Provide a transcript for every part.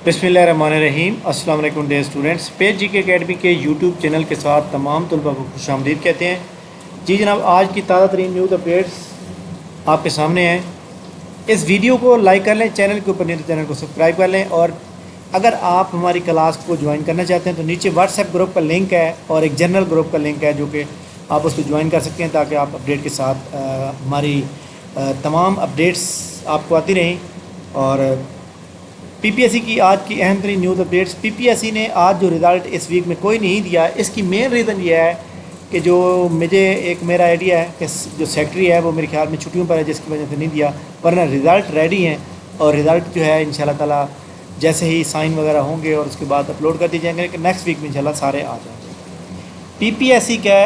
बिस्मिल्लाहिर्रहमानिर्रहीम। अस्सलाम वालेकुम डियर स्टूडेंट्स। पेज जी के अकेडमी के यूट्यूब चैनल के साथ तमाम तलबा को खुश आमदीद कहते हैं। जी जनाब, आज की ताज़ा तरीन न्यूज़ अपडेट्स आपके सामने हैं। इस वीडियो को लाइक कर लें, चैनल के ऊपर नहीं तो चैनल को सब्सक्राइब कर लें, और अगर आप हमारी क्लास को ज्वाइन करना चाहते हैं तो नीचे व्हाट्सएप ग्रुप का लिंक है और एक जनरल ग्रुप का लिंक है जो कि आप उसको ज्वाइन कर सकते हैं ताकि आप अपडेट के साथ हमारी तमाम अपडेट्स आपको आती रहें। और पीपीएससी की आज की अहम तरीन न्यूज़ अपडेट्स। पीपीएससी ने आज जो रिज़ल्ट इस वीक में कोई नहीं दिया, इसकी मेन रीज़न ये है कि जो मेरा आइडिया है कि जो सेक्रेटरी है वो मेरे ख्याल में छुट्टियों पर है, जिसकी वजह से नहीं दिया, वरना रिज़ल्ट रेडी हैं और रिज़ल्ट जो है इंशाल्लाह ताला जैसे ही साइन वगैरह होंगे और उसके बाद अपलोड कर दिए जाएंगे कि नेक्स्ट वीक में इंशाल्लाह सारे आ जाएंगे। पीपीएससी के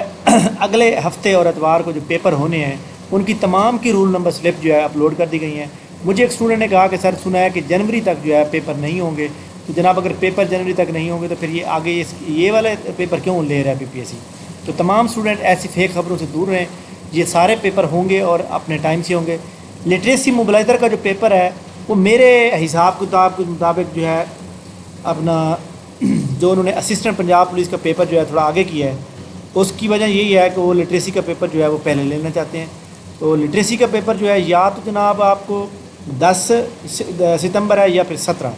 अगले हफ्ते और एतवार को जो पेपर होने हैं उनकी तमाम की रूल नंबर स्लिप जो है अपलोड कर दी गई हैं। मुझे एक स्टूडेंट ने कहा कि सर सुना है कि जनवरी तक जो है पेपर नहीं होंगे, तो जनाब अगर पेपर जनवरी तक नहीं होंगे तो फिर ये आगे ये वाले पेपर क्यों ले रहा है पीपीएससी। तो तमाम स्टूडेंट ऐसी फेक खबरों से दूर रहें, ये सारे पेपर होंगे और अपने टाइम से होंगे। लिटरेसी मोबिलाइज़र का जो पेपर है वो मेरे हिसाब किताब के मुताबिक जो है अपना जो उन्होंने असिस्टेंट पंजाब पुलिस का पेपर जो है थोड़ा आगे किया है, उसकी वजह यही है कि वो लिटरेसी का पेपर जो है वो पहले लेना चाहते हैं। तो लिटरेसी का पेपर जो है या तो जनाब आपको 10 सितंबर है या फिर 17,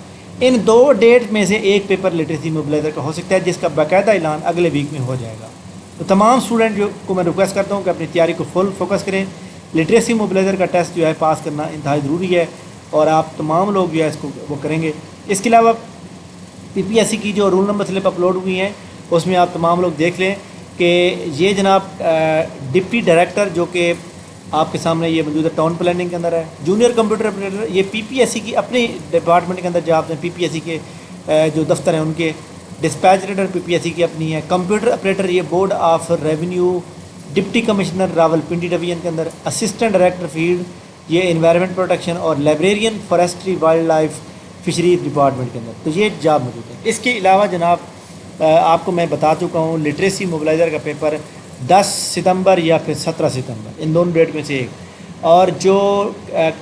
इन दो डेट में से एक पेपर लिटरेसी मोबिलाइज़र का हो सकता है जिसका बाकायदा ऐलान अगले वीक में हो जाएगा। तो तमाम स्टूडेंट जो को मैं रिक्वेस्ट करता हूँ कि अपनी तैयारी को फुल फोकस करें। लिटरेसी मोबिलाइज़र का टेस्ट जो है पास करना इंतहाई ज़रूरी है और आप तमाम लोग जो है इसको वो करेंगे। इसके अलावा पीपीएससी की जो रूल नंबर स्लिप अपलोड हुई हैं उसमें आप तमाम लोग देख लें कि ये जनाब डिप्टी डायरेक्टर जो कि आपके सामने ये मौजूद है टाउन प्लानिंग के अंदर है, जूनियर कंप्यूटर ऑपरेटर ये पीपीएससी की अपने डिपार्टमेंट के अंदर जॉब हैं, पीपीएससी के जो दफ्तर हैं उनके, डिस्पैच रीडर पीपीएससी की अपनी है, कंप्यूटर ऑपरेटर ये board of revenue deputy commissioner Rawalpindi division के अंदर, असिस्टेंट डायरेक्टर फील्ड ये एनवायरनमेंट प्रोटेक्शन और librarian forestry wild life fisheries department के अंदर, तो ये जॉब मौजूद है। इसके अलावा जनाब आपको मैं बता चुका हूँ लिटरेसी मोबिलाइज़र का पेपर 10 सितंबर या फिर 17 सितंबर, इन दोनों डेट में से एक, और जो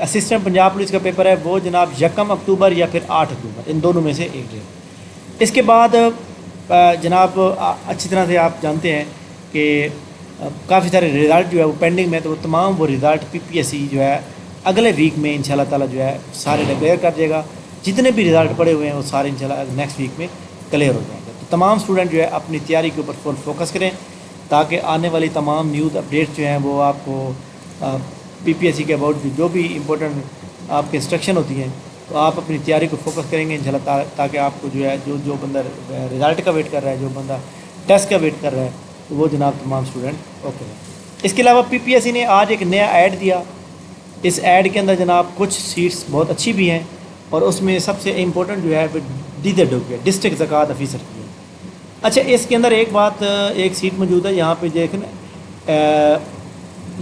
असिस्टेंट पंजाब पुलिस का पेपर है वो जनाब 1 अक्टूबर या फिर 8 अक्टूबर, इन दोनों में से एक डेट। इसके बाद जनाब अच्छी तरह से आप जानते हैं कि काफ़ी सारे रिज़ल्ट जो है वो पेंडिंग में, तो वो तमाम वो रिज़ल्ट पीपीएससी जो है अगले वीक में इंशाल्लाह ताला जो है सारे डिक्लेयर कर देगा। जितने भी रिज़ल्ट पड़े हुए हैं वो सारे इंशाल्लाह नेक्स्ट वीक में क्लियर हो जाएंगे। तो तमाम स्टूडेंट जो है अपनी तैयारी के ऊपर फुल फोकस करें ताकि आने वाली तमाम न्यूज़ अपडेट्स जो हैं वो आपको पीपीएससी के अबाउट जो भी इम्पोर्टेंट आपके इंस्ट्रक्शन होती हैं तो आप अपनी तैयारी को फोकस करेंगे इंशाल्लाह ताकि आपको जो है जो बंदा रिज़ल्ट का वेट कर रहा है, जो बंदा टेस्ट का वेट कर रहा है, तो वो जनाब तमाम स्टूडेंट ओके है। इसके अलावा पीपीएससी ने आज एक नया ऐड दिया। इस ऐड के अंदर जनाब कुछ सीट्स बहुत अच्छी भी हैं और उसमें सबसे इम्पोर्टेंट जो है DZO डिस्ट्रिक्ट ज़कात ऑफिसर की है। अच्छा, इसके अंदर एक बात, एक सीट मौजूद है यहाँ पे देखना,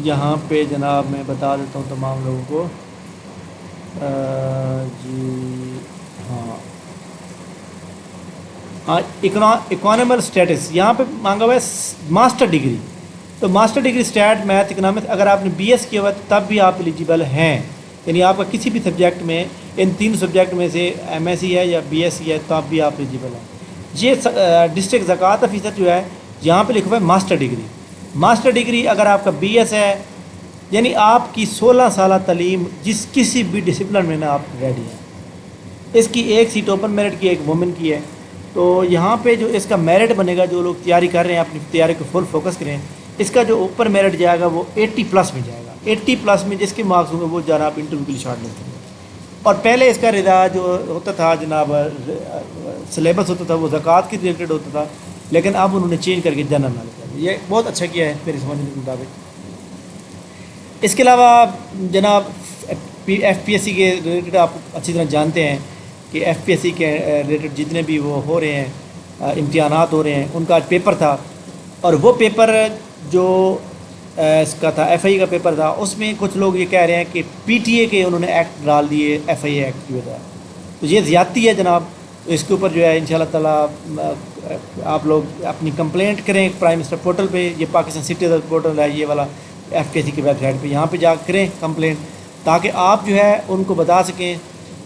यहाँ पे जनाब मैं बता देता हूँ तमाम लोगों को। जी हाँ, इकोनॉमिकल स्टेटस यहाँ पे मांगा हुआ है मास्टर डिग्री। तो master degree stat math economics अगर आपने बीएस किया हुआ है तब भी आप एलिजिबल हैं, यानी आपका किसी भी सब्जेक्ट में इन 3 सब्जेक्ट में से एमएससी है या बीएससी है तब भी आप एलिजिबल हैं। ये डिस्ट्रिक्ट ज़कात ऑफिसर जो है यहाँ पे लिखा हुआ है मास्टर डिग्री। मास्टर डिग्री अगर आपका बीएस है यानी आपकी 16 साल तालीम जिस किसी भी डिसिप्लिन में ना आप रेडी हैं। इसकी एक सीट ओपन मेरिट की, एक वुमेन की है। तो यहाँ पे जो इसका मेरिट बनेगा, जो लोग तैयारी कर रहे हैं अपनी तैयारी को फुल फोकस करें, इसका जो ऊपर मेरिट जाएगा वो 80+ में जाएगा। 80+ में जिसके मार्क्स होंगे वो जनाब इंटरव्यू के लिए शॉर्ट लिस्ट होंगे। और पहले इसका रिदा जो होता था जनाब सिलेबस होता था वो ज़कात की रिलेटेड होता था, लेकिन अब उन्होंने चेंज करके जनरल नॉलेज कर दिया। ये बहुत अच्छा किया है मेरी समझने के मुताबिक। इसके अलावा जनाब एफपीएससी के रिलेटेड आप अच्छी तरह जानते हैं कि एफपीएससी के रिलेटेड जितने भी वो हो रहे हैं इम्तिहानात हो रहे हैं, उनका आज पेपर था और वो पेपर जो इसका था एफआई का पेपर था, उसमें कुछ लोग ये कह रहे हैं कि पीटीए के उन्होंने एक्ट डाल दिए एफआई एक्ट की वजह, तो ये ज़्यादती है जनाब। तो इसके ऊपर जो है इंशाल्लाह ताला आप लोग अपनी कंप्लेंट करें प्राइम मिनिस्टर पोर्टल पे, ये पाकिस्तान सिटीजन पोर्टल है ये वाला एफकेसी की वेबसाइट पे, यहाँ पे जा करें कंप्लेंट ताकि आप जो है उनको बता सकें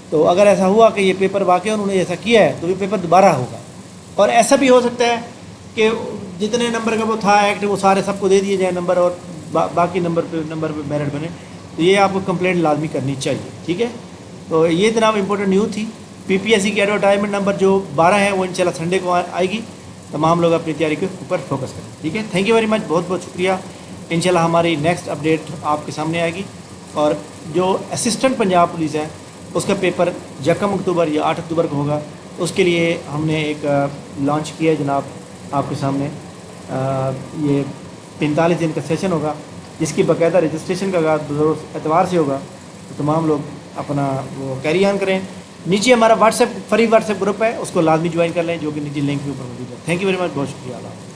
تو اگر ایسا ہوا کہ یہ پیپر واقعی انہوں نے ایسا کیا ہے تو یہ پیپر دوبارہ ہوگا. اور ایسا بھی ہو سکتا ہے کہ جتنے نمبر کا وہ تھا ایکٹ وہ سارے سب کو دے دیے جائیں نمبر, اور باقی نمبر پہ میرٹ بنے. تو یہ آپ کو کمپلینٹ لازمی کرنی چاہیے. ٹھیک ہے, تو یہ جناب امپورٹنٹ نیوز تھی. پی پی ایس سی کی ایڈورٹائزمنٹ نمبر جو 12 ہے وہ انشاءاللہ سنڈے کو آئے گی. تمام لوگ اپنی تیاری کے اوپر فوکس کریں. ٹھیک ہے, تھینک یو ویری مچ, بہت بہت شکریہ. انشاءاللہ ہماری نیکسٹ اپڈیٹ آپ کے سامنے آئے گی. اور جو اسسٹنٹ پنجاب پولیس ہے اس کا پیپر 1 اکتوبر یا 8 اکتوبر کو ہوگا. اس کے لیے ہم نے ایک لانچ کیا ہے جناب آپ کے سامنے. یہ 45 دن کا سیشن ہوگا جس کی باقاعدہ رجسٹریشن کا آغاز بروز اتوار سے ہوگا. تو تمام لوگ اپنا وہ کیری آن کریں. نیچے ہمارا فری واٹس ایپ گروپ ہے, اس کو لازمی جوائن کر لیں جو کہ نیچے لنک کے اوپر موجود ہے. تھینک یو ویری مچ, بہت شکریہ. اللہ